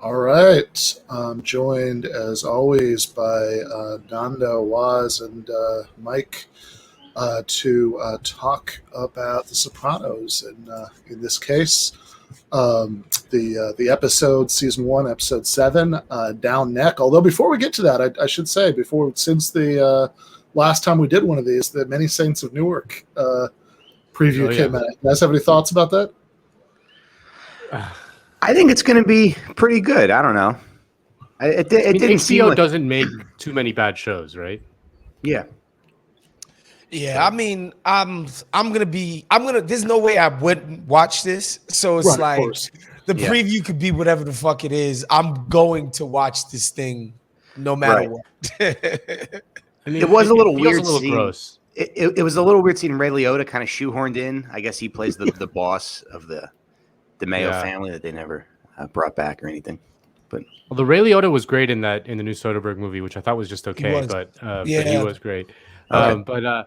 All right. I'm joined, as always, by Nando, Waz, and Mike to talk about The Sopranos. And in this case, the episode, season 1, episode 7, Down Neck. Although before we get to that, I should say, since the last time we did one of these, the Many Saints of Newark preview came out. You guys have any thoughts about that? I think it's going to be pretty good. I don't know. It didn't seem like... doesn't make too many bad shows, right? Yeah. Yeah, I mean, there's no way I wouldn't watch this. So it's the preview could be whatever the fuck it is. I'm going to watch this thing no matter what. I mean, it was a little weird. Gross. It was a little weird seeing Ray Liotta kind of shoehorned in. I guess he plays the boss of the Mayo family that they never brought back or anything. But the Ray Liotta was great in the new Soderbergh movie, which I thought was just okay, but he was great. Okay.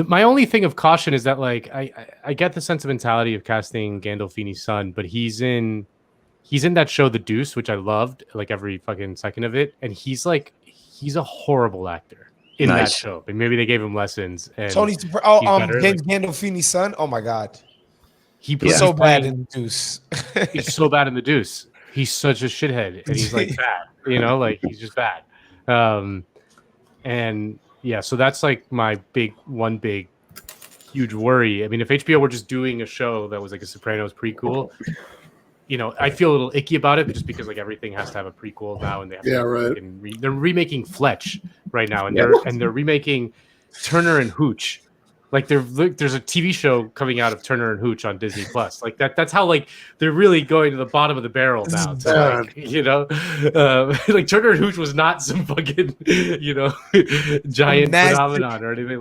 My only thing of caution is that I get the sentimentality of casting Gandolfini's son, but he's in that show The Deuce, which I loved every fucking second of it, and he's a horrible actor in that show. But maybe they gave him lessons. And Gandolfini's son. Oh my god. He's so bad in The Deuce. He's so bad in The Deuce. He's such a shithead, and he's bad. He's just bad. And yeah, so that's my one big, huge worry. I mean, if HBO were just doing a show that was like a Sopranos prequel, I feel a little icky about it, just because everything has to have a prequel now, and they have they're remaking Fletch right now, and they're remaking Turner and Hooch. There's a TV show coming out of Turner and Hooch on Disney Plus. That's how they're really going to the bottom of the barrel now. Turner and Hooch was not some fucking giant phenomenon or anything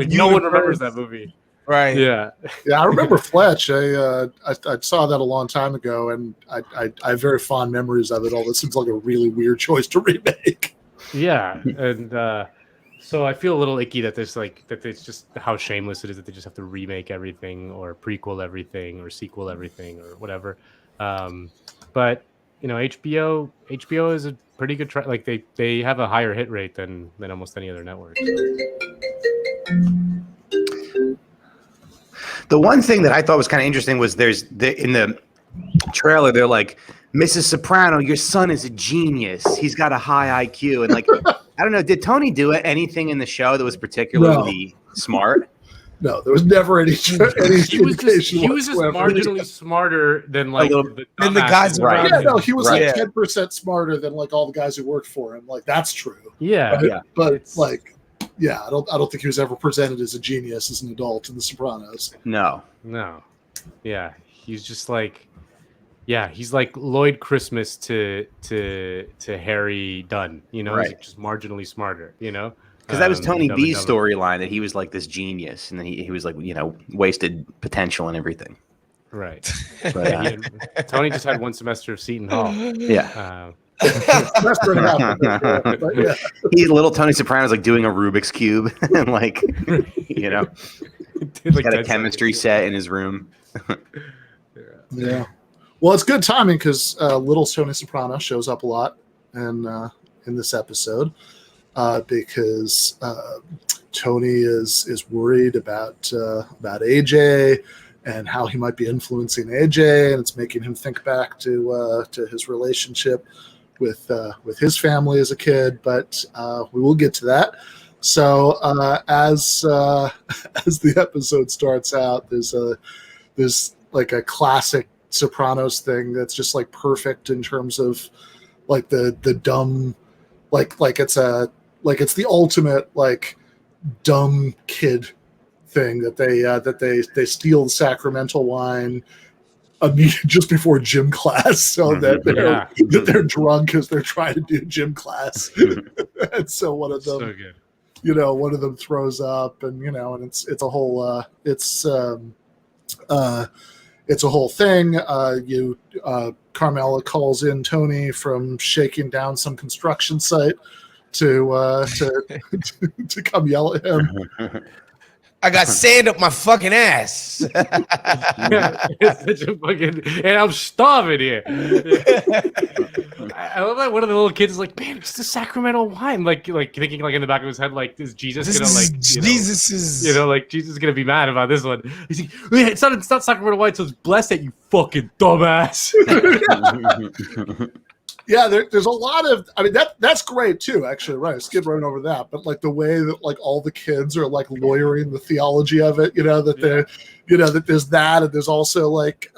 no one remembers that movie. Right. Yeah. Yeah, I remember Fletch. I saw that a long time ago, and I have very fond memories of it. All this seems like a really weird choice to remake. Yeah, and so I feel a little icky that there's that it's just how shameless it is that they just have to remake everything or prequel everything or sequel everything or whatever. But HBO is a pretty good try. They have a higher hit rate than almost any other network. The one thing that I thought was kind of interesting was in the trailer they're like, Mrs. Soprano, your son is a genius. He's got a high IQ. And I don't know, did Tony do anything in the show that was particularly smart? No, there was never any he was just marginally smarter than the guys around him. Yeah, no, he was 10% smarter than all the guys who worked for him. That's true. Yeah, but I don't think he was ever presented as a genius as an adult in The Sopranos. No. Yeah, he's just he's like Lloyd Christmas to Harry Dunn. He's just marginally smarter. Because that was Tony B's storyline, that he was this genius, and then he was wasted potential and everything. Right. But, Tony just had one semester of Seton Hall. Yeah. Little Tony Soprano's doing a Rubik's Cube and he's got a chemistry set in his room. Yeah. Well, it's good timing because little Tony Soprano shows up a lot in this episode because Tony is worried about AJ and how he might be influencing AJ, and it's making him think back to his relationship with his family as a kid. But we will get to that. So as the episode starts out, there's a classic Sopranos thing that's just perfect in terms of the dumb it's the ultimate dumb kid thing that they steal the sacramental wine just before gym class so that they're drunk because they're trying to do gym class. And so one of them one of them throws up and and it's a whole it's a whole thing. Carmela calls in Tony from shaking down some construction site to come yell at him. I got sand up my fucking ass. It's such a fucking, and I'm starving here. I love that one of the little kids is like, man, it's the Sacramento wine. Like thinking like in the back of his head, like, is Jesus gonna like, Jesus is, like Jesus is gonna be mad about this one. He's like, it's not Sacramento wine, so it's blessed that you fucking dumbass. Yeah, there's a lot of. I mean, that's great too. Actually, right? I skipped right over that, but like the way that like all the kids are like lawyering the theology of it. That they're, that there's that, and there's also like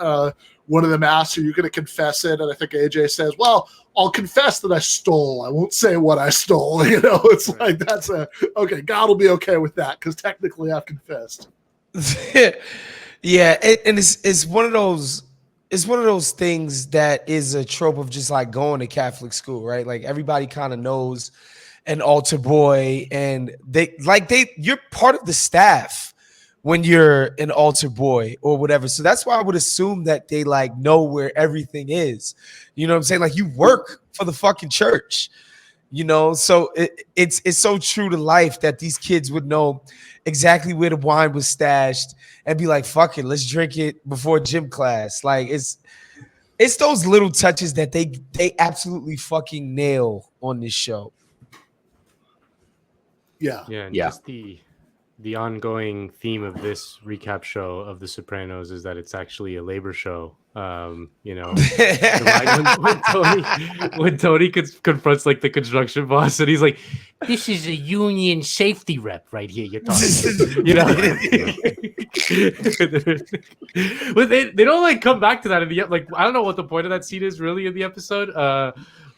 one of them asks, "Are you going to confess it?" And I think AJ says, "Well, I'll confess that I stole. I won't say what I stole." It's like that's okay. God will be okay with that because technically I've confessed. Yeah, and it's one of those. It's one of those things that is a trope of just like going to Catholic school, right? Like everybody kind of knows an altar boy, and you're part of the staff when you're an altar boy or whatever. So that's why I would assume that they like know where everything is. You know what I'm saying? Like you work for the fucking church, So it's so true to life that these kids would know exactly where the wine was stashed and be like, fuck it, let's drink it before gym class. Like it's those little touches that they absolutely fucking nail on this show. Yeah, and just the ongoing theme of this recap show of The Sopranos is that it's actually a labor show. When Tony confronts like the construction boss, and he's like, "This is a union safety rep right here. You're talking, But they don't like come back to that in the like. I don't know what the point of that scene is really in the episode.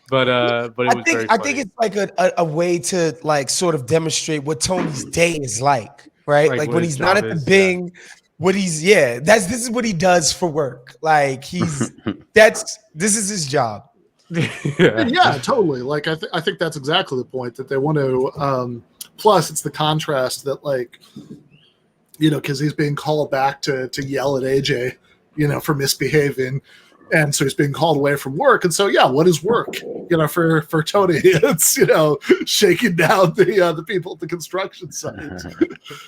But it was very funny. I think it's like a way to like sort of demonstrate what Tony's day is like, right? Like when he's not at the Bing. Yeah. This is what he does for work. Like this is his job. Yeah, totally. Like I think that's exactly the point that they want to. Plus, it's the contrast that like, because he's being called back to yell at AJ, for misbehaving. And so he's being called away from work. And so, what is work? For Tony, it's, shaking down the people at the construction site.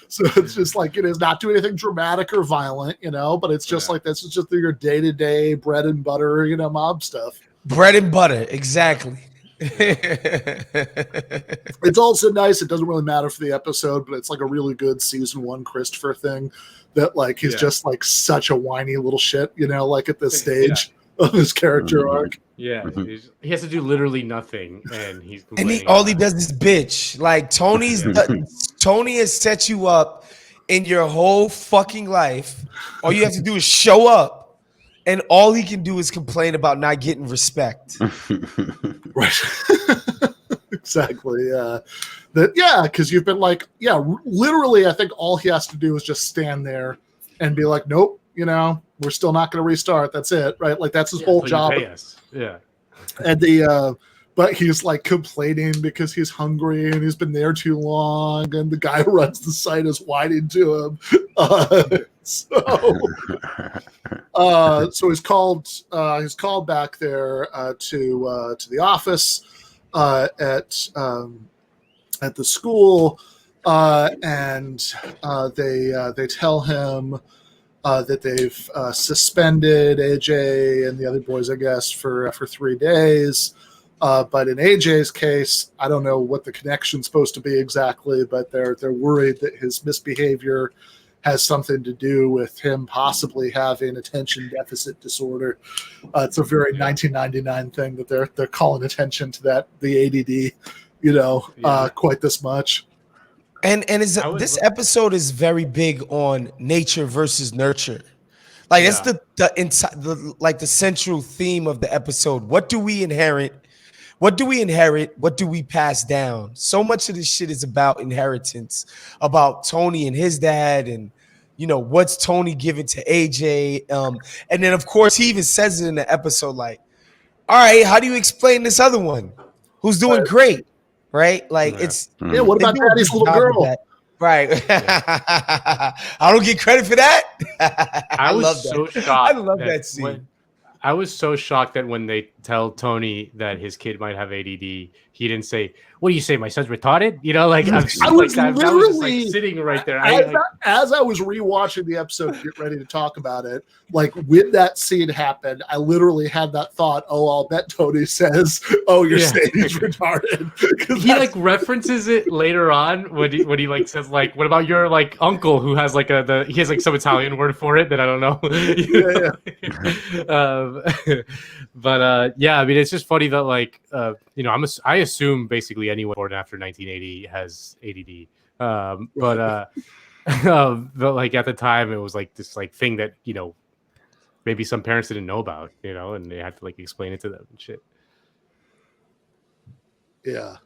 So it's just like, it's not doing anything dramatic or violent, but it's just like, this is just your day-to-day bread and butter, mob stuff. Bread and butter. Exactly. It's also nice. It doesn't really matter for the episode, but it's like a really good season 1 Christopher thing that like he's just like such a whiny little shit, like at this stage of his character arc. Yeah, he has to do literally nothing, and he's all he does is bitch. Like Tony has set you up in your whole fucking life. All you have to do is show up, and all he can do is complain about not getting respect. Right. Exactly. Because you've been like, literally, I think all he has to do is just stand there and be like, nope, we're still not going to restart. That's it, right? Like that's his whole job. Yeah. And but he's like complaining because he's hungry and he's been there too long, and the guy who runs the site is whining to him. So he's called back there to the office at the school, and they tell him that they've suspended AJ and the other boys, I guess, for 3 days. But in AJ's case, I don't know what the connection's supposed to be exactly, but they're worried that his misbehavior has something to do with him possibly having attention deficit disorder. It's a very 1999 thing that they're calling attention to that, the ADD, quite this much. And this episode is very big on nature versus nurture. Like that's the central theme of the episode. What do we inherit? What do we pass down? So much of this shit is about inheritance, about Tony and his dad, and what's Tony giving to AJ. And then of course he even says it in the episode, like, all right, how do you explain this other one who's doing great? Right? Like it's what about Daddy's little girl? Right. I don't get credit for that. I was so shocked. I love that scene. I was so shocked that when they tell Tony that his kid might have ADD, he didn't say, "What do you say? My son's retarded?" You know, like I was just like sitting right there. As I was rewatching the episode to get ready to talk about it, like when that scene happened, I literally had that thought, "Oh, I'll bet Tony says, oh, you're saying he's retarded." He like references it later on when he like says like, "What about your like uncle who has like he has like some Italian word for it that I don't know." But I mean, it's just funny that like I assume basically anyone born after 1980 has ADD, but like at the time it was like this like thing that maybe some parents didn't know about, and they had to like explain it to them and shit. Yeah.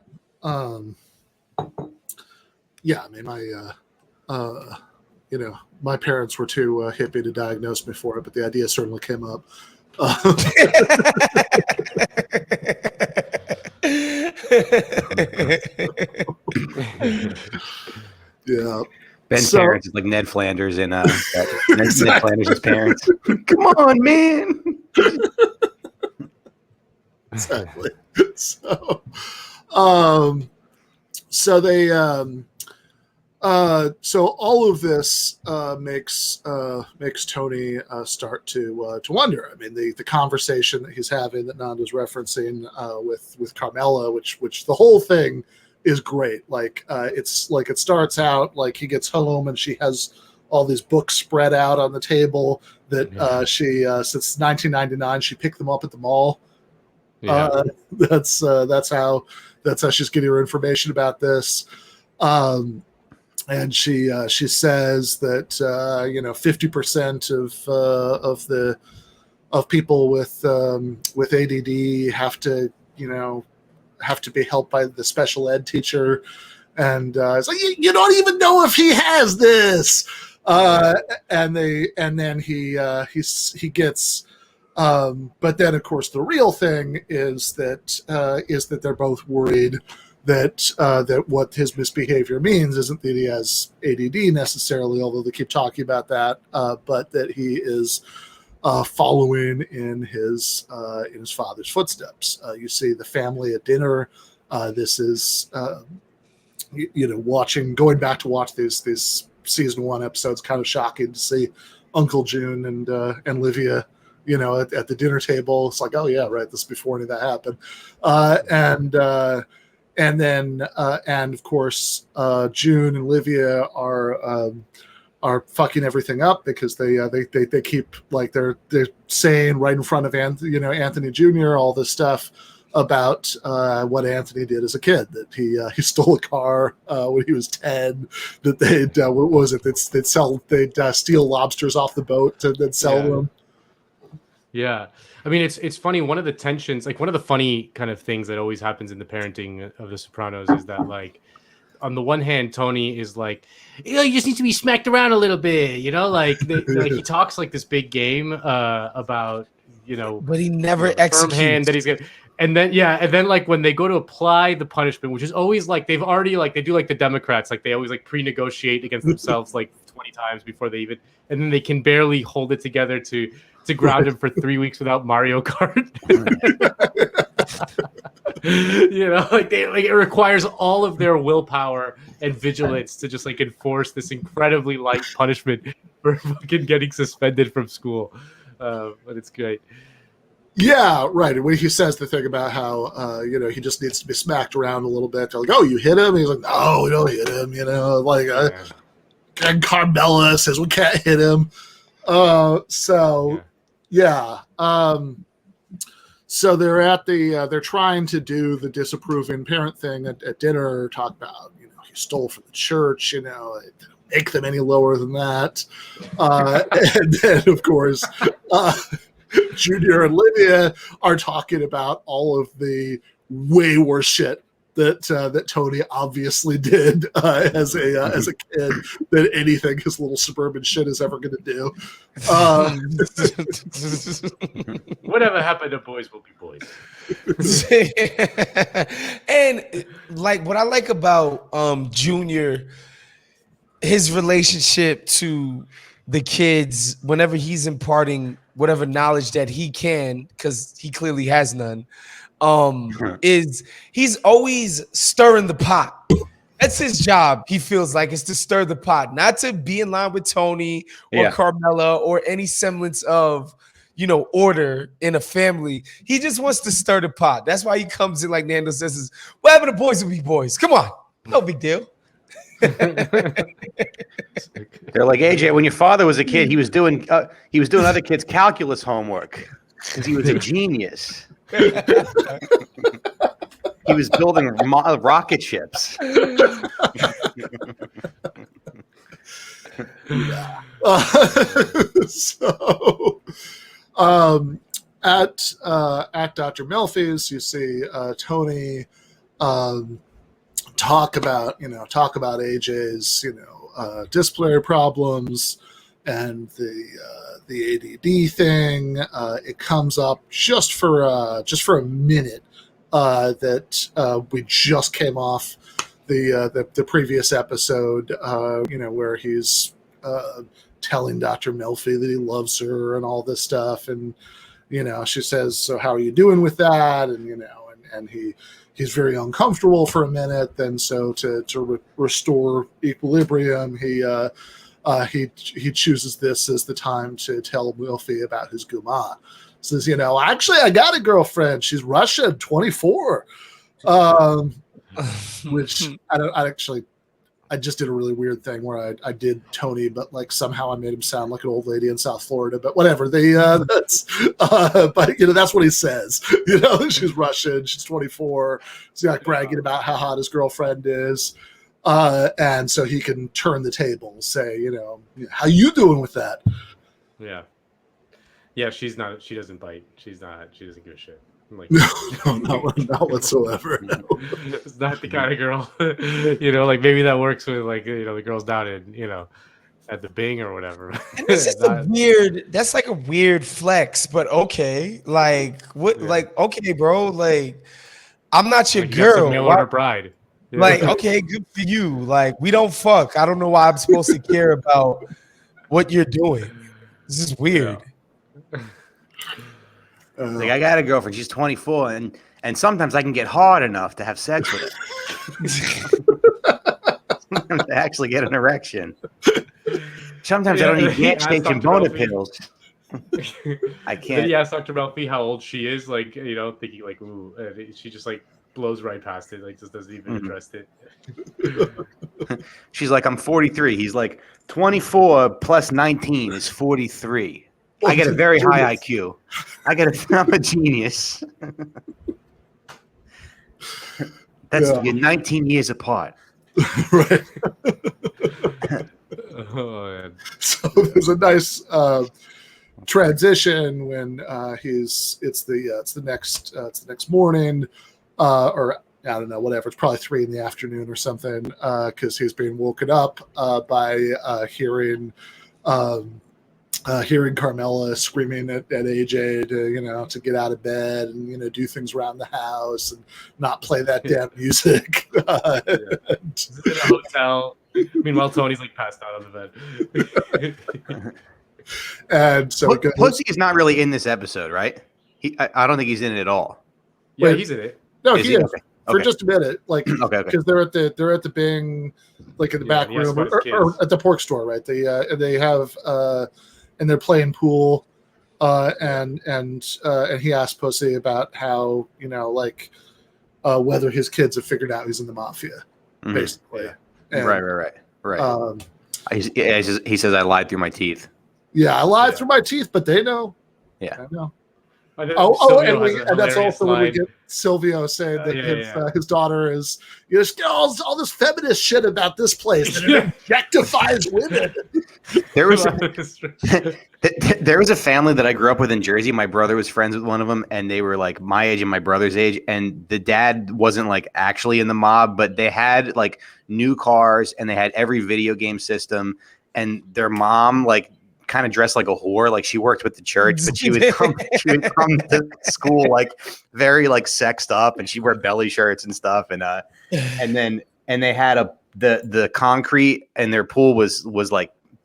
I mean, my parents were too hippie to diagnose me for it, but the idea certainly came up. Yeah. Ben's parents is like Ned Flanders and Ned Flanders' parents. Come on, man. Exactly. So they so all of this makes Tony start to wonder. I mean, the conversation that he's having that Nando's referencing with Carmela, which the whole thing is great. Like it's like it starts out like he gets home and she has all these books spread out on the table that she since 1999 she picked them up at the mall. Yeah. That's how she's getting her information about this. And she says that 50% of people with ADD have to be helped by the special ed teacher, and it's like you don't even know if he has this. And then he gets. But then, of course, the real thing is that they're both worried that what his misbehavior means isn't that he has ADD necessarily, although they keep talking about that, but that he is following in his father's footsteps. You see the family at dinner. This is going back to watch these season 1 episodes. Kind of shocking to see Uncle June and Livia. At the dinner table. It's like, oh yeah, right. This is before any of that happened. And then of course, June and Livia are fucking everything up because they keep like they're saying right in front of Anthony Jr. all this stuff about what Anthony did as a kid, that he stole a car when he was 10, that they'd steal lobsters off the boat and then sell them. Yeah. I mean, it's funny. One of the tensions, like one of the funny kind of things that always happens in the parenting of The Sopranos is that, like, on the one hand, Tony is like, you just need to be smacked around a little bit, like he talks like this big game about, but he never executes. Firm hand that he's gonna, and then like when they go to apply the punishment, which is always like they've already like they do like the Democrats, like they always like pre-negotiate against themselves like 20 times before they even, and then they can barely hold it together to ground him for 3 weeks without Mario Kart. Like it requires all of their willpower and vigilance to just like enforce this incredibly light punishment for fucking getting suspended from school. But it's great. Yeah, right. When he says the thing about how he just needs to be smacked around a little bit, they're like, "Oh, you hit him?" And he's like, "No, we don't hit him." And Carmela says we can't hit him. So they're at they're trying to do the disapproving parent thing at dinner, talk about, he stole from the church, make them any lower than that. And then, of course, Junior and Livia are talking about all of the way worse shit that Tony obviously did as a kid than anything his little suburban shit is ever going to do. Whatever happened to boys will be boys. And like what I like about Junior, his relationship to the kids whenever he's imparting whatever knowledge that he can, because he clearly has none. is he's always stirring the pot. That's his job. He feels like is to stir the pot, not to be in line with Tony or Carmela or any semblance of, order in a family. He just wants to stir the pot. That's why he comes in like Nando says, what happened to boys will be boys? Come on. No big deal. They're like, AJ, when your father was a kid, he was doing other kids' calculus homework because he was a genius. He was building rocket ships. At Dr. Melfi's, you see Tony talk about AJ's disciplinary problems and the ADD thing. It comes up just for a minute that we just came off the previous episode, where he's telling Dr. Melfi that he loves her and all this stuff, and she says, "So how are you doing with that?" And he's very uncomfortable for a minute. Then so to restore equilibrium, he chooses this as the time to tell Melfi about his guma. Says, actually, I got a girlfriend. She's Russian, 24. Which I just did a really weird thing where I did Tony, but like somehow I made him sound like an old lady in South Florida. But whatever, that's what he says. She's Russian, she's 24. He's like bragging about how hot his girlfriend is, and so he can turn the table, say, how you doing with that? Yeah. Yeah, she's not. She doesn't bite. She's not. She doesn't give a shit. Like, no, not whatsoever. No. It's not the kind of girl. Like maybe that works with the girls down in at the Bing or whatever. And this is that's like a weird flex, but okay. Like what? Yeah. Like okay, bro. Like I'm not your girl. Mail order bride. Yeah. Like okay, good for you. Like we don't fuck. I don't know why I'm supposed to care about what you're doing. This is weird. Yeah. Like I got a girlfriend. She's 24, and sometimes I can get hard enough to have sex with her. Sometimes I actually get an erection. Sometimes I don't need gas-station boner pills. I can't. Then he asked Dr. Melfi how old she is, thinking ooh, she just blows right past it, just doesn't even address it. She's like, I'm 43. He's like, 24 plus 19 is 43. I get a very high IQ. I'm a genius. That's 19 years apart. Right. Oh, man. So there's a nice transition when it's the next morning, or I don't know, whatever. It's probably 3 PM or something, because he's being woken up by hearing Carmela screaming at AJ to get out of bed and do things around the house and not play that damn music. In a hotel. Meanwhile, Tony's passed out on the bed. And so Pussy is not really in this episode, right? I don't think he's in it at all. Yeah, he's in it. No, he is. Okay. For just a minute, because they're at the Bing, in the back room or at the pork store, right? They have and they're playing pool, and he asked Pussy about how whether his kids have figured out he's in the mafia, basically. Yeah. And, right. He says I lied through my teeth. Yeah, I lied through my teeth, but they know. Yeah, I know. And that's also when we get Silvio saying that his daughter is, all this feminist shit about this place that it objectifies women. There was a family that I grew up with in Jersey. My brother was friends with one of them, and they were my age and my brother's age. And the dad wasn't actually in the mob, but they had new cars and they had every video game system. And their mom kind of dressed like a whore, she worked with the church, but she would come to school very sexed up, and she'd wear belly shirts and stuff, and they had the concrete, and their pool was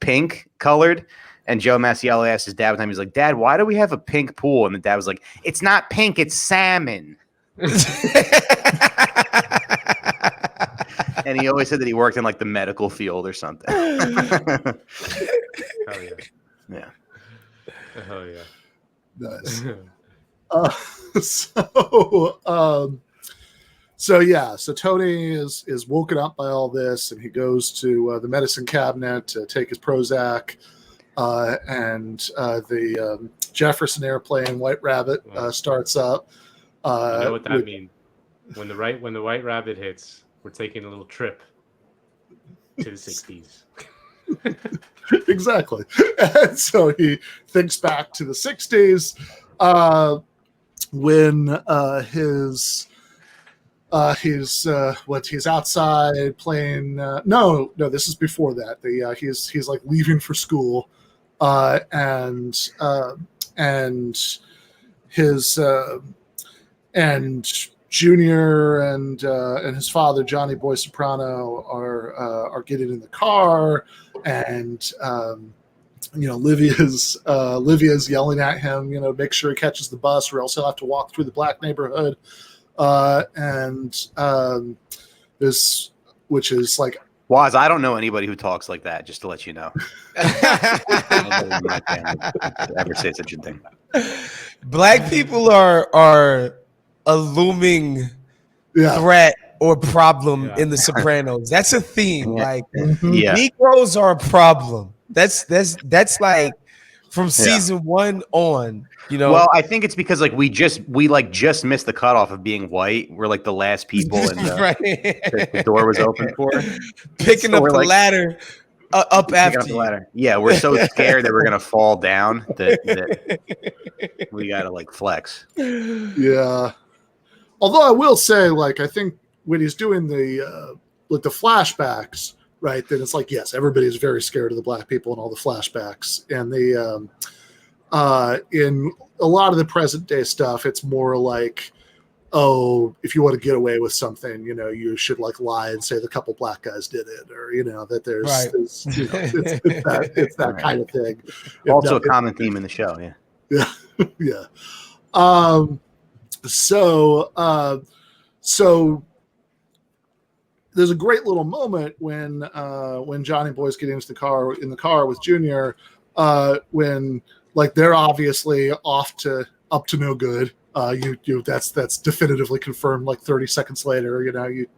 pink colored. And Joe Masiello asked his dad one time, he's like, Dad, why do we have a pink pool? And the dad was like, it's not pink, it's salmon. And he always said that he worked in like the medical field or something. Hell yeah. Yeah. Hell yeah. Nice. So Tony is woken up by all this, and he goes to the medicine cabinet to take his Prozac, and the Jefferson airplane White Rabbit starts up. You know what that means? When the White Rabbit hits, we're taking a little trip to the 60s. Exactly. And so he thinks back to the 60s when he's outside playing. No, this is before that. He's like leaving for school, and his and Junior and his father Johnny Boy Soprano are getting in the car, and Livia's yelling at him, make sure he catches the bus or else he'll have to walk through the black neighborhood, this, which is like, Waz, I don't know anybody who talks like that, just to let you know. Nobody in my family would ever say such a thing. Black people are a looming threat or problem in The Sopranos. That's a theme. Like Negroes are a problem. That's like from season 1 on. Well, I think it's because like we just missed the cutoff of being white. We're like the last people in the door was open for. Picking up the ladder up after you. Ladder. Yeah, we're so scared that we're gonna fall down that we gotta like flex. Yeah. Although I will say, like, I think when he's doing the flashbacks, right, then it's like, yes, everybody's very scared of the black people and all the flashbacks. And in a lot of the present day stuff, it's more like, oh, if you want to get away with something, you should like lie and say the couple black guys did it, or that there's it's that kind of thing. Also a common theme in the show, yeah. So there's a great little moment when Johnny Boy's getting into the car with Junior, when like they're obviously up to no good. That's definitively confirmed. Like 30 seconds later,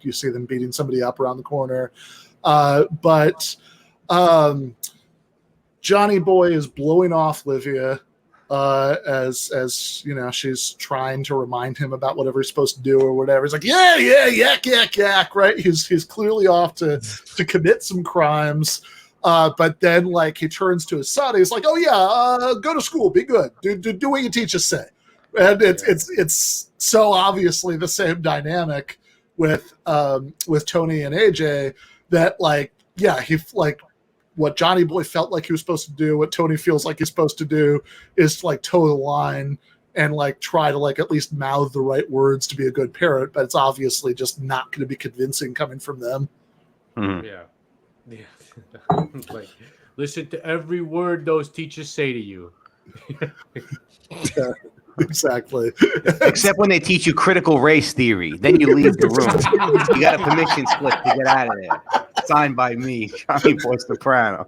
you see them beating somebody up around the corner, but Johnny Boy is blowing off Livia. As she's trying to remind him about whatever he's supposed to do or whatever. He's like, yak, right? He's clearly off to commit some crimes. But then like he turns to his son. He's like, oh yeah, go to school, be good, do what your teachers say. And it's so obviously the same dynamic with Tony and AJ that like, yeah, he like, what Johnny Boy felt like he was supposed to do, what Tony feels like he's supposed to do, is to like toe the line and like try to like at least mouth the right words to be a good parent, but it's obviously just not going to be convincing coming from them. Mm-hmm. Yeah. Like, listen to every word those teachers say to you. Yeah, exactly. Except when they teach you critical race theory, then you leave the room. You got a permission slip to get out of there. Signed by me, Johnny Boy Soprano.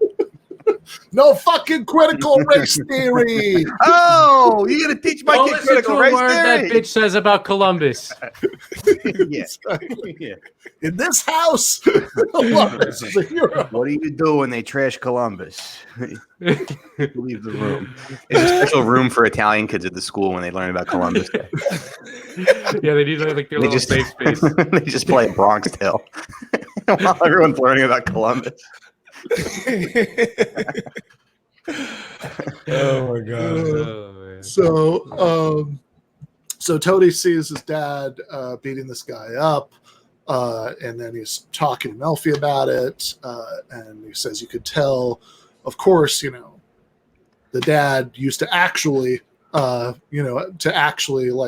No fucking critical race theory. Oh, you're gonna teach my kid critical race theory? That bitch says about Columbus. Yeah. In this house, Columbus is a hero. What do you do when they trash Columbus? Leave the room. It's a special room for Italian kids at the school when they learn about Columbus Day. Yeah, they need like their little safe space. They just play Bronx Tale while everyone's learning about Columbus. Oh my god! So Tony sees his dad beating this guy up, and then he's talking to Melfi about it, and he says you could tell, of course, the dad used to actually like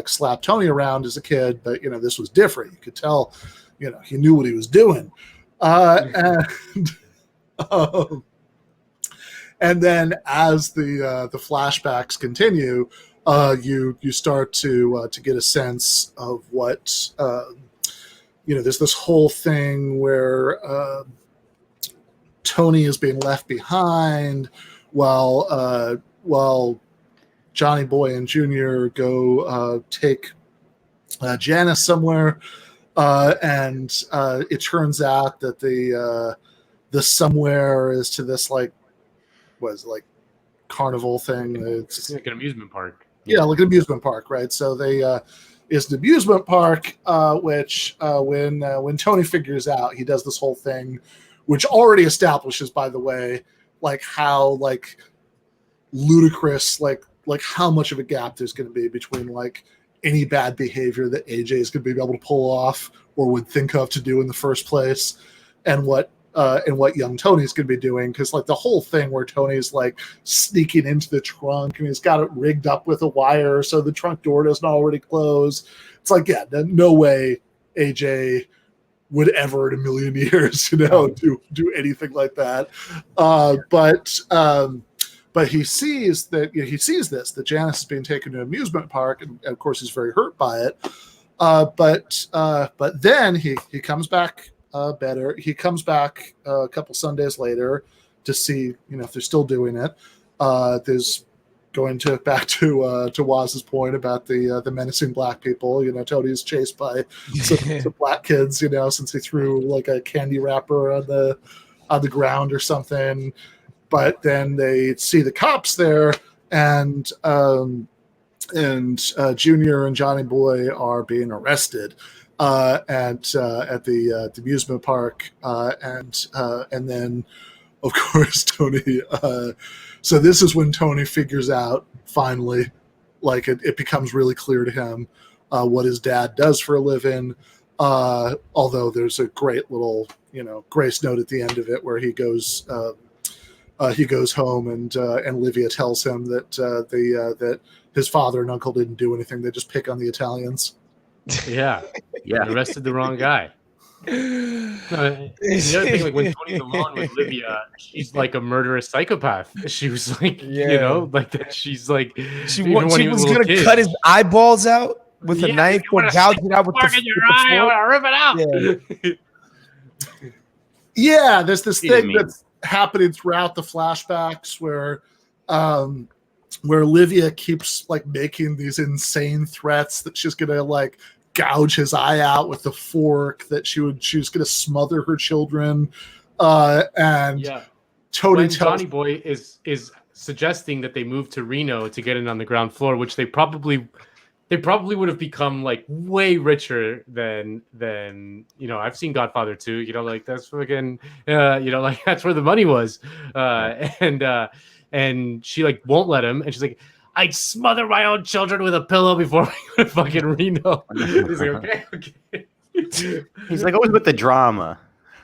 slap Tony around as a kid, but this was different. You could tell, he knew what he was doing, and then as the flashbacks continue, you start to get a sense of what there's this whole thing where Tony is being left behind while Johnny Boy and Junior go take Janice somewhere, and it turns out that the somewhere is to this carnival thing. It's like an amusement park. Yeah, like an amusement park, right? So it's an amusement park, which when Tony figures out, he does this whole thing, which already establishes, by the way, how ludicrous, how much of a gap there's going to be between any bad behavior that AJ is going to be able to pull off or would think of to do in the first place, and what young Tony's going to be doing, because the whole thing where Tony's sneaking into the trunk and he's got it rigged up with a wire so the trunk door doesn't already close. It's no way AJ would ever in a million years, do anything like that. But he sees that that Janice is being taken to an amusement park, and of course he's very hurt by it. But then he comes back better. He comes back a couple Sundays later to see if they're still doing it. There's going back to Waz's point about the menacing black people. Tony's chased by some black kids. Since he threw a candy wrapper on the ground or something. But then they see the cops there, and Junior and Johnny Boy are being arrested at the amusement park, and then of course Tony. So this is when Tony figures out finally, it becomes really clear to him what his dad does for a living. Although there's a great little grace note at the end of it where he goes home, and Livia tells him that that his father and uncle didn't do anything. They just pick on the Italians. Yeah. They arrested the wrong guy. The other thing, when Tony's alone with Livia, she's like a murderous psychopath. She was that she's she was gonna cut his eyeballs out with a knife or gouge it out with the eye. I want to rip it out. Yeah, there's this thing that's happening throughout the flashbacks where Livia keeps making these insane threats that she's gonna gouge his eye out with a fork, that she was gonna smother her children, and Tony Johnny Boy is suggesting that they move to Reno to get in on the ground floor, which they probably would have become way richer than I've seen Godfather 2, that's fucking that's where the money was, and she won't let him, and she's like, I'd smother my own children with a pillow before we go to fucking Reno. He's like, okay. He's always with the drama.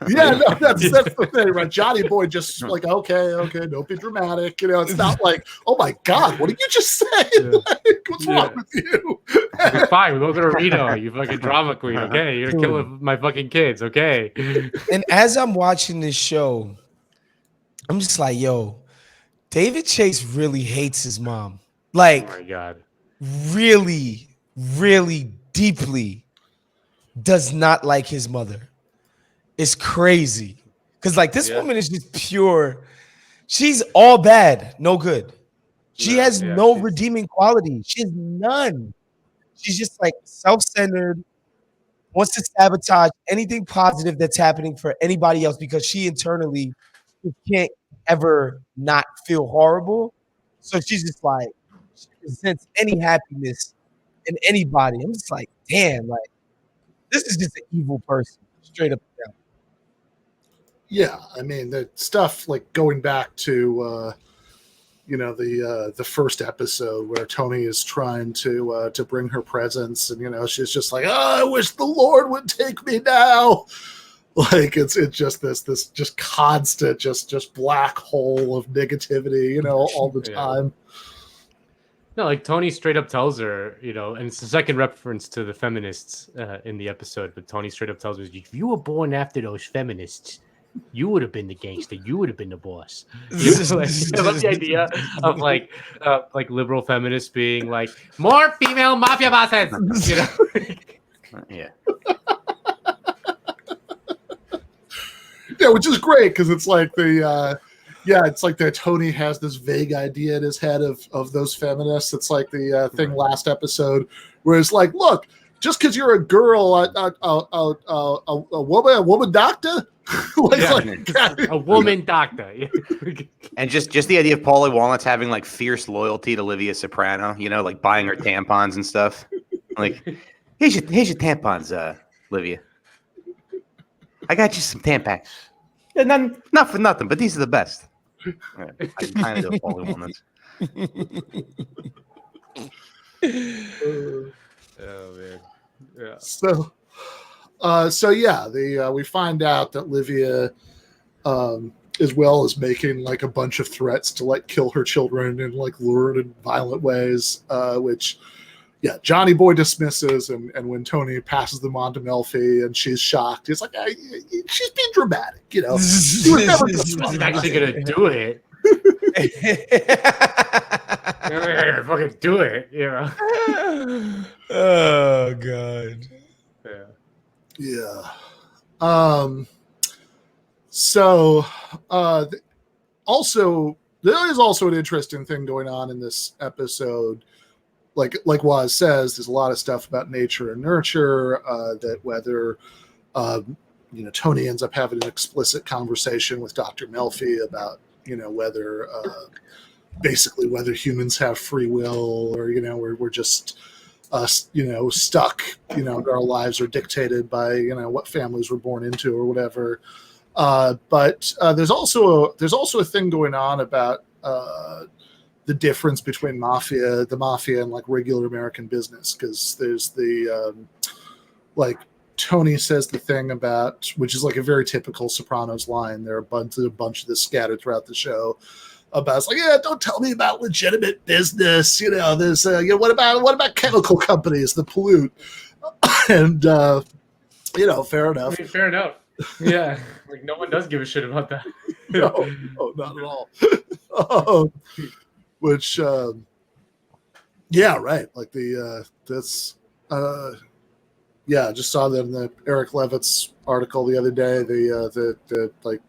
Yeah, no, that's the thing, right? Johnny Boy just okay, don't be dramatic. It's not oh my God, what did you just say? What's wrong with you? Fine, we'll go to Reno, you fucking drama queen. Okay, you're gonna kill my fucking kids. Okay. And as I'm watching this show, I'm just yo, David Chase really hates his mom. Oh my God. Really, really deeply does not like his mother. It's crazy. Because this woman is just pure. She's all bad, no good. She has no redeeming quality. She has none. She's just self-centered, wants to sabotage anything positive that's happening for anybody else because she internally can't ever not feel horrible. So she's just she resents any happiness in anybody. I'm just damn, this is just an evil person, straight up and down. Yeah, I mean, the stuff going back to the first episode where Tony is trying to bring her presents, and she's just I wish the Lord would take me now. It's just this just constant just black hole of negativity, all the time. No, Tony straight up tells her, and it's the second reference to the feminists in the episode, but Tony straight up tells her, if you were born after those feminists, you would have been the gangster. You would have been the boss. You know, like, I love the idea of like liberal feminists being like more female mafia bosses. You know? Yeah. Yeah, which is great because it's like it's like that Tony has this vague idea in his head of those feminists. It's like the thing last episode where it's like, look, just because you're a girl, a woman doctor, a woman doctor, and just the idea of Paulie Walnuts having like fierce loyalty to Livia Soprano, you know, like buying her tampons and stuff. Like, here's your tampons, Livia. I got you some Tampax. Yeah, not for nothing, but these are the best. Right. I kind of do Paulie Walnuts. Oh man. Yeah. So we find out that Livia, as well as making like a bunch of threats to like kill her children in like lurid and violent ways, which Johnny Boy dismisses, and when Tony passes them on to Melfi and she's shocked, he's like, she's being dramatic, you know. She was never actually gonna do it. Fucking do it, you know. Oh god. Yeah. So also there is also an interesting thing going on in this episode. Like Waz says, there's a lot of stuff about nature and nurture, that whether Tony ends up having an explicit conversation with Dr. Melfi about whether basically whether humans have free will, or we're just stuck, our lives are dictated by what families we're born into or whatever. But there's also a thing going on about the difference between the mafia and like regular American business, because there's the Tony says the thing about, which is like a very typical Sopranos line. There are a bunch of this scattered throughout the show about, it's like, don't tell me about legitimate business. There's what about chemical companies that pollute? And fair enough. I mean, fair enough. Yeah, like no one does give a shit about that. No, not at all. Which, right. Like that's. I just saw that in the Eric Levitt's article the other day. The like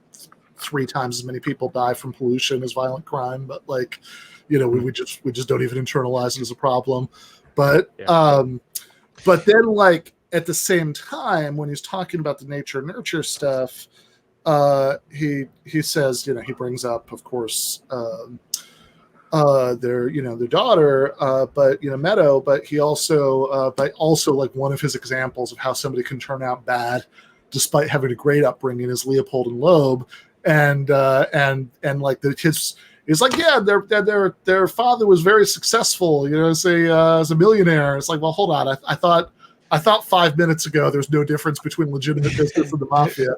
3 times as many people die from pollution as violent crime, but like, we just don't even internalize it as a problem. But but then like at the same time, when he's talking about the nature nurture stuff, he says, he brings up, of course, their daughter, but Meadow, but he also like one of his examples of how somebody can turn out bad despite having a great upbringing is Leopold and Loeb, and like the kids is like, their father was very successful, as a millionaire. It's like, well, hold on, I thought 5 minutes ago there's no difference between legitimate business and the mafia.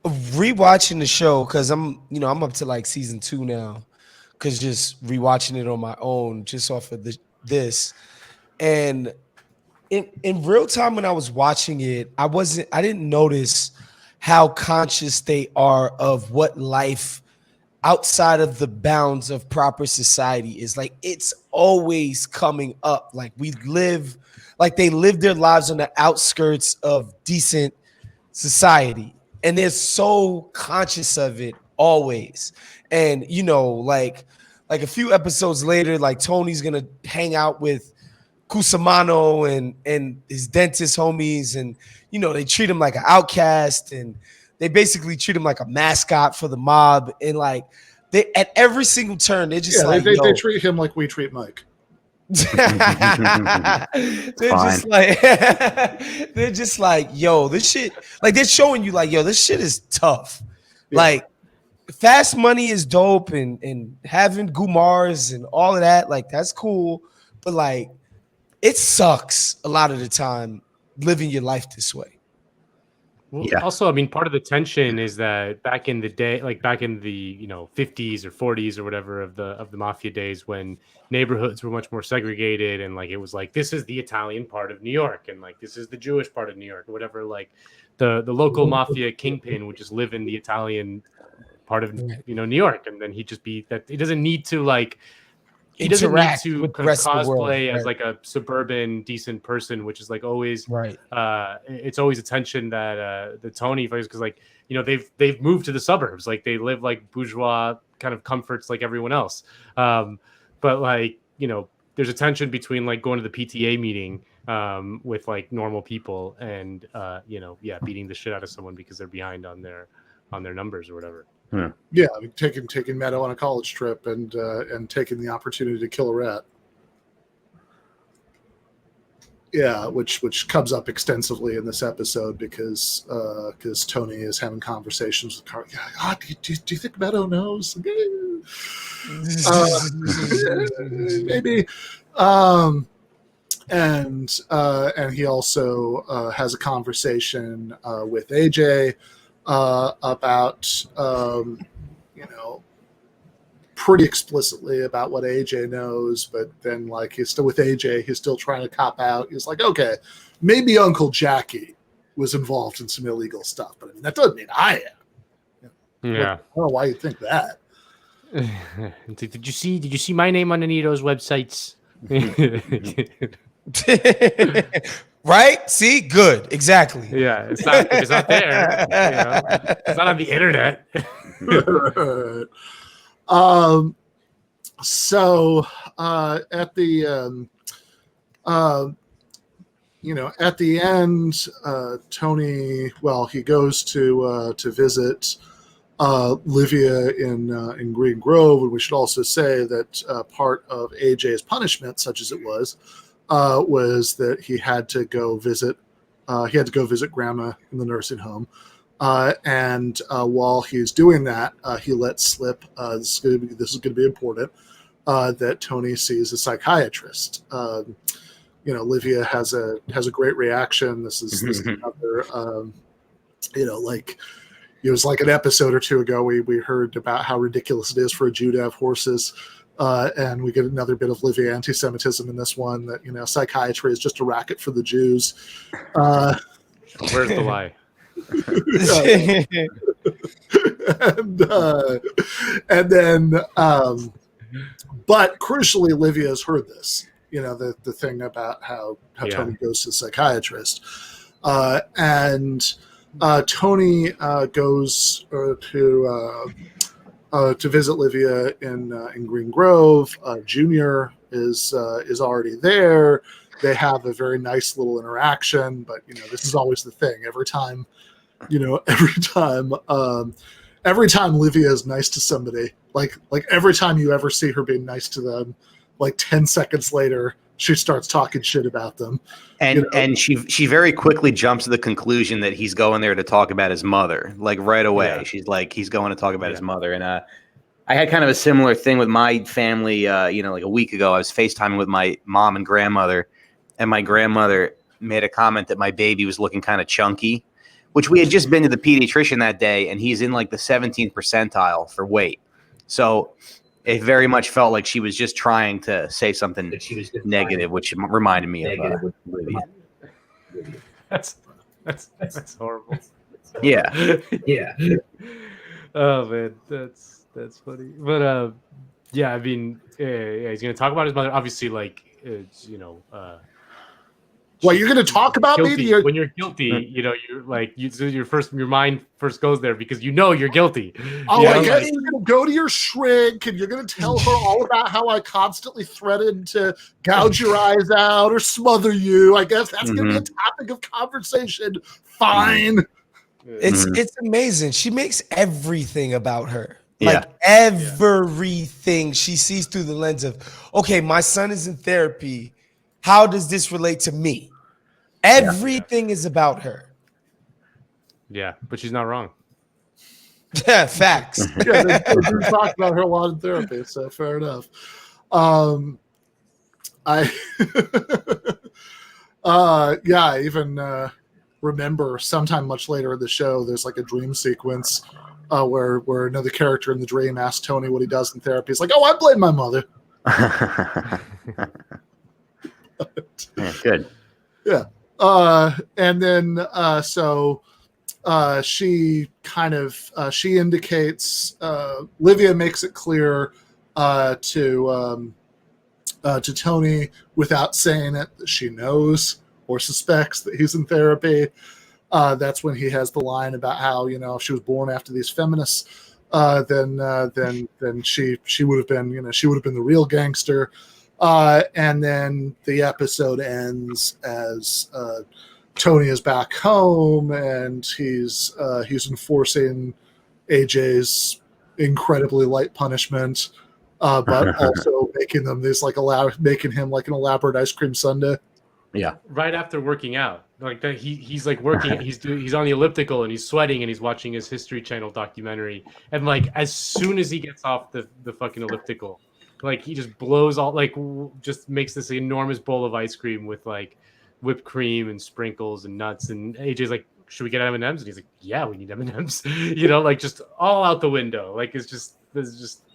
Rewatching the show, because I'm up to like season 2 now, because just rewatching it on my own, just off of this, and in real time when I was watching it, I didn't notice how conscious they are of what life outside of the bounds of proper society is. Like, it's always coming up. Like, they live their lives on the outskirts of decent society, and they're so conscious of it always. And like a few episodes later, like Tony's gonna hang out with Cusimano and his dentist homies, and they treat him like an outcast, and they basically treat him like a mascot for the mob. And like, they at every single turn, they're just they treat him like we treat Mike. They're just like, yo, this shit, like, they're showing you like, yo, this shit is tough. Like, fast money is dope, and having Gumars and all of that, like, that's cool, but like, it sucks a lot of the time living your life this way. Well, also, I mean, part of the tension is that back in the day, like back in the 50s or 40s or whatever of the mafia days, when neighborhoods were much more segregated, and like it was like, this is the Italian part of New York, and like this is the Jewish part of New York or whatever. Like, the local mafia kingpin would just live in the Italian part of New York, and then he'd just be that. He doesn't need to he doesn't need to kind of cosplay as like a suburban decent person, which is like always it's always a tension that the Tony plays, because like they've moved to the suburbs, like they live like bourgeois kind of comforts like everyone else, but like there's a tension between like going to the PTA meeting with like normal people and beating the shit out of someone because they're behind on their numbers or whatever. Yeah, I mean, taking Meadow on a college trip and taking the opportunity to kill a rat. Yeah, which comes up extensively in this episode because Tony is having conversations with Carl. Yeah, do you think Meadow knows? Maybe. And he also has a conversation with AJ. About pretty explicitly about what AJ knows, but then like he's still with AJ, he's still trying to cop out. He's like, okay, maybe Uncle Jackie was involved in some illegal stuff, but I mean that doesn't mean I am. Yeah, I don't know why you think that. Did you see my name on any of those websites? Right? See, good, exactly. Yeah, it's not there. It's not on the internet. So at the at the end, Tony, he goes to visit Livia in Green Grove, and we should also say that part of AJ's punishment, such as it was that he had to go visit Grandma in the nursing home, and while he's doing that, he lets slip. This is going to be important. That Tony sees a psychiatrist. Livia has a great reaction. This is another. It was like an episode or two ago we heard about how ridiculous it is for a Jew to have horses. And we get another bit of Livia anti-Semitism in this one, that psychiatry is just a racket for the Jews. Where's the lie? and then, but crucially, Livia has heard this. The thing about how Tony goes to the psychiatrist, and Tony goes to visit Livia in Green Grove. Junior is already there. They have a very nice little interaction, but this is always the thing. Every time Livia is nice to somebody, like every time you ever see her being nice to them, like 10 seconds later, she starts talking shit about them. And she very quickly jumps to the conclusion that he's going there to talk about his mother. Like right away, yeah. She's like, he's going to talk about his mother. And I had kind of a similar thing with my family. Like a week ago, I was FaceTiming with my mom and grandmother, and my grandmother made a comment that my baby was looking kind of chunky, which we had just been to the pediatrician that day, and he's in like the 17th percentile for weight. So it very much felt like she was just trying to say something negative, which reminded me of Lydia. That's horrible. Yeah. Oh man, that's funny. But yeah, I mean, he's gonna talk about his mother. Obviously, like well, you're going to talk about guilty. When you're guilty, you're like your mind first goes there because you're guilty. Oh, I guess you're going to go to your shrink and you're going to tell her all about how I constantly threatened to gouge your eyes out or smother you. I guess that's going to be a topic of conversation. Fine. It's amazing. She makes everything about her. Like everything she sees through the lens of, okay, my son is in therapy. How does this relate to me? Everything is about her. Yeah, but she's not wrong. Yeah, facts. Yeah, they talked about her a lot in therapy, so fair enough. I even remember sometime much later in the show, there's like a dream sequence where another character in the dream asks Tony what he does in therapy. He's like, "Oh, I blame my mother." Yeah, good. Yeah. And then so she kind of she indicates Livia makes it clear to Tony without saying it that she knows or suspects that he's in therapy. That's when he has the line about how, you know, if she was born after these feminists, then she would have been, you know, she would have been the real gangster. And then the episode ends as Tony is back home and he's enforcing AJ's incredibly light punishment, but also making them this making him like an elaborate ice cream sundae. Yeah. Right after working out, like that, he's like working. He's on the elliptical and he's sweating and he's watching his History Channel documentary. And like as soon as he gets off the fucking elliptical, like he just blows all, like just makes this enormous bowl of ice cream with like whipped cream and sprinkles and nuts. And AJ's like, should we get M&Ms? And he's like, yeah, we need M&Ms. You know, like just all out the window. Like it's just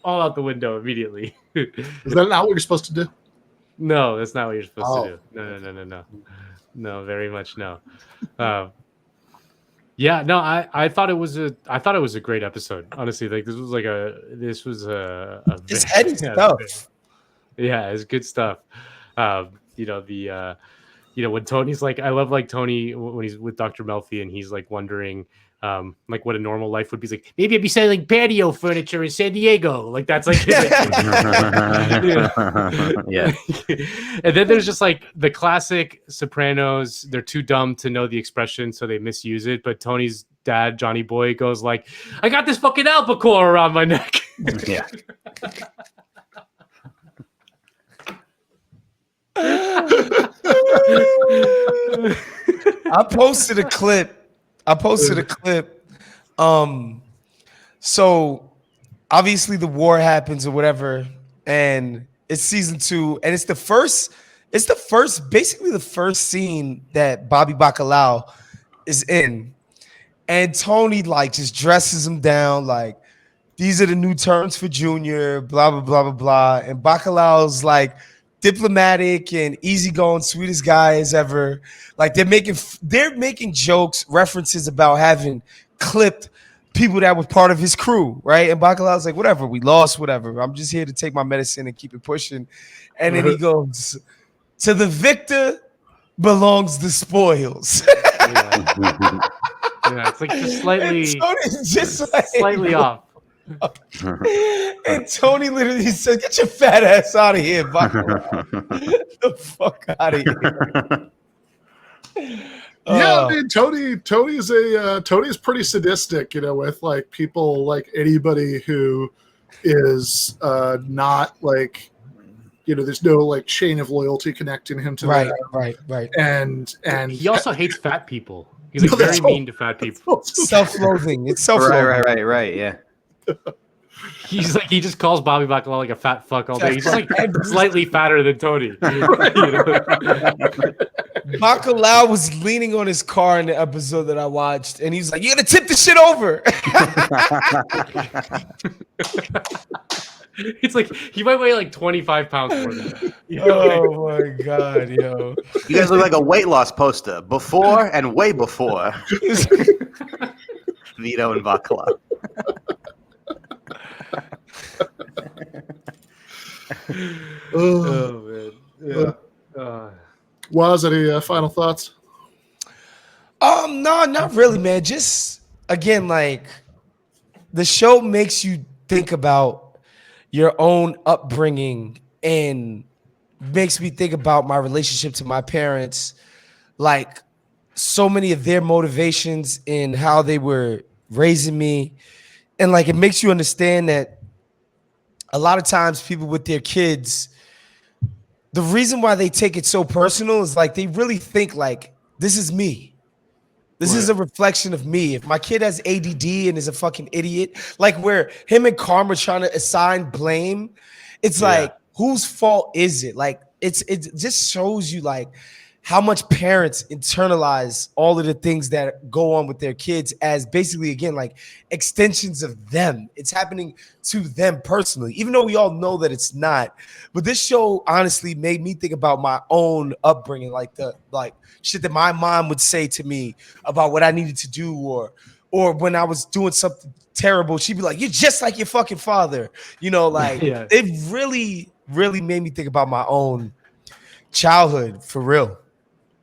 all out the window immediately. Is that not what you're supposed to do? No, that's not what you're supposed to do. No, very much no. Yeah, no, I thought it was a great episode. Honestly, like this was a it's heady stuff. Yeah, it's good stuff. You know, when Tony's like, I love like Tony when he's with Dr. Melfi and he's like wondering like what a normal life would be. He's like, maybe I'd be selling patio furniture in San Diego. Like that's like yeah. And then there's just like the classic Sopranos. They're too dumb to know the expression, so they misuse it. But Tony's dad, Johnny Boy, goes like, I got this fucking albacore around my neck. Yeah. I posted a clip. So obviously the war happens or whatever, and it's season 2, and it's the first basically the first scene that Bobby Bacalao is in. And Tony like just dresses him down like, these are the new terms for Junior, blah, blah, blah, blah, blah. And Bacalao's like diplomatic and easygoing, sweetest guy as ever. Like they're making jokes, references about having clipped people that were part of his crew, right? And Bacalao's like, whatever, we lost, whatever. I'm just here to take my medicine and keep it pushing. And then he goes, to the victor belongs the spoils. Yeah, it's like just slightly like, off. And Tony literally said, get your fat ass out of here, Bacalao. The fuck out of here. Yeah, I mean, Tony's pretty sadistic, you know, with like people, like anybody who is not like, you know, there's no like chain of loyalty connecting him to right. And he also hates fat people. He's like very mean to fat people. Self-loathing. It's self-loathing. Right. Yeah. He's like, he just calls Bobby Bacalao like a fat fuck all day. He's just like slightly fatter than Tony. You know? Bacalao was leaning on his car in the episode that I watched, and he's like, "You gotta tip the shit over." It's like he might weigh like 25 pounds more than that. Oh my god, yo! You guys look like a weight loss poster before and way before. Vito and Bacalao. Oh man, yeah. Was any final thoughts? No, not really, man. Just again, like the show makes you think about your own upbringing and makes me think about my relationship to my parents, like so many of their motivations in how they were raising me. And like it makes you understand that a lot of times people with their kids, the reason why they take it so personal is like they really think like, this is me. This is a reflection of me. If my kid has ADD and is a fucking idiot, like where him and Karma trying to assign blame, it's like, whose fault is it? Like it just shows you like how much parents internalize all of the things that go on with their kids as basically, again, like extensions of them. It's happening to them personally, even though we all know that it's not. But this show honestly made me think about my own upbringing, like the shit that my mom would say to me about what I needed to do, or when I was doing something terrible, she'd be like, "You're just like your fucking father." You know, like it really, really made me think about my own childhood for real.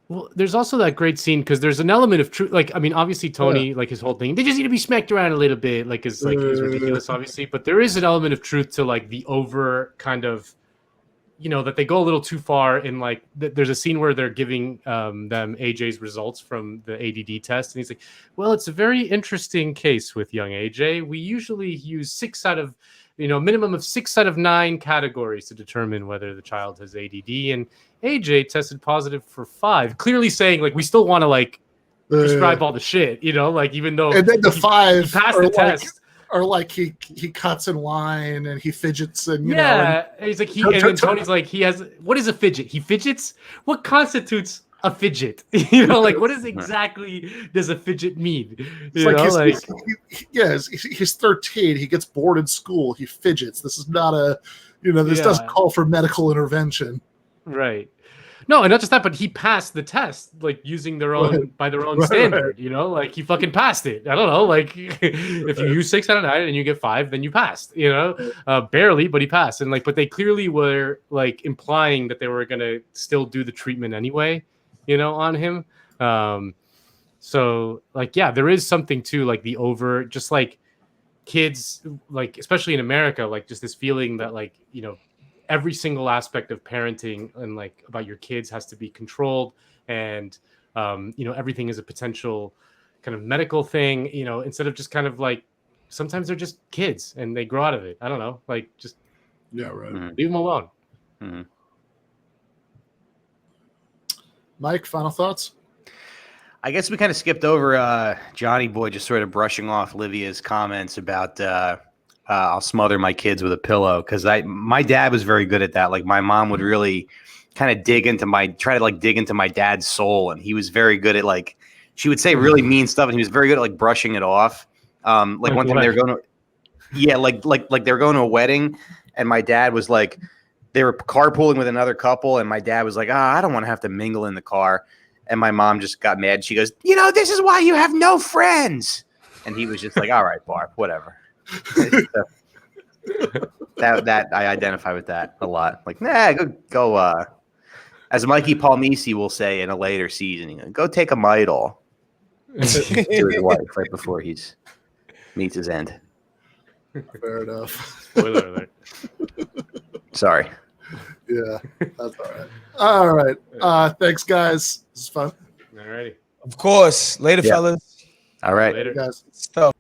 Well, there's also that great scene because there's an element of truth. Like, I mean, obviously Tony, like his whole thing, they just need to be smacked around a little bit. Like, is ridiculous, obviously. But there is an element of truth to like the over kind of, that they go a little too far. In like, there's a scene where they're giving them AJ's results from the ADD test, and he's like, "Well, it's a very interesting case with young AJ. We usually use minimum of 6 out of 9 categories to determine whether the child has ADD, and AJ tested positive for 5, clearly saying like we still want to like prescribe all the shit, like even though and then the 5 he passed the test, or like he cuts in line and he fidgets and and he's like and then Tony's like what is a fidget? He fidgets. What constitutes a fidget? Like what exactly does a fidget mean? He's 13. He gets bored in school. He fidgets. This is not this doesn't call for medical intervention. Right. No, and not just that, but he passed the test, like using their own by their own standard. Like he fucking passed it. I don't know, like if you use 6 out of 9 and you get 5, then you passed. Barely, but he passed. And but they clearly were like implying that they were gonna still do the treatment anyway, on him. So like, yeah, there is something to like the over, just like kids, like especially in America, like just this feeling that like every single aspect of parenting and like about your kids has to be controlled, and everything is a potential kind of medical thing, instead of just kind of like sometimes they're just kids and they grow out of it. I don't know, like just leave them alone. Mm-hmm. Mike, final thoughts? I guess we kind of skipped over Johnny Boy just sort of brushing off Livia's comments about I'll smother my kids with a pillow, because my dad was very good at that. Like my mom would really kind of dig into my dad's soul, and he was very good at like, she would say really mean stuff, and he was very good at like brushing it off. Like one time they were going to, like they were going to a wedding, and my dad was like, they were carpooling with another couple, and my dad was like, I don't want to have to mingle in the car. And my mom just got mad. She goes, this is why you have no friends. And he was just like, all right, Barb, whatever. that I identify with that a lot. Like, go. As Mikey Palmisi will say in a later season, go take a Midol to his wife right before he meets his end. Fair enough. Spoiler alert. Sorry. Yeah, that's all right. All right. Thanks, guys. This is fun. All righty. Of course. Later, fellas. All right. Later, guys. Stuff.